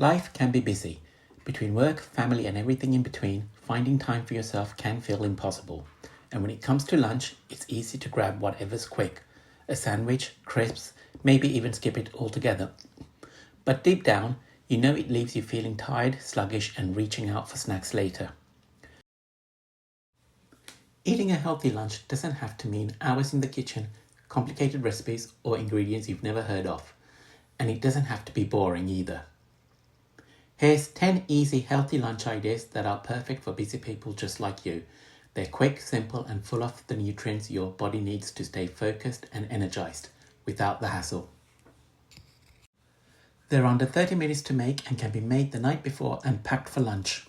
Life can be busy. Between work, family, and everything in between, finding time for yourself can feel impossible. And when it comes to lunch, it's easy to grab whatever's quick. A sandwich, crisps, maybe even skip it altogether. But deep down, you know it leaves you feeling tired, sluggish, and reaching out for snacks later. Eating a healthy lunch doesn't have to mean hours in the kitchen, complicated recipes, or ingredients you've never heard of. And it doesn't have to be boring either. Here's 10 easy healthy lunch ideas that are perfect for busy people just like you. They're quick, simple, and full of the nutrients your body needs to stay focused and energized without the hassle. They're under 30 minutes to make and can be made the night before and packed for lunch.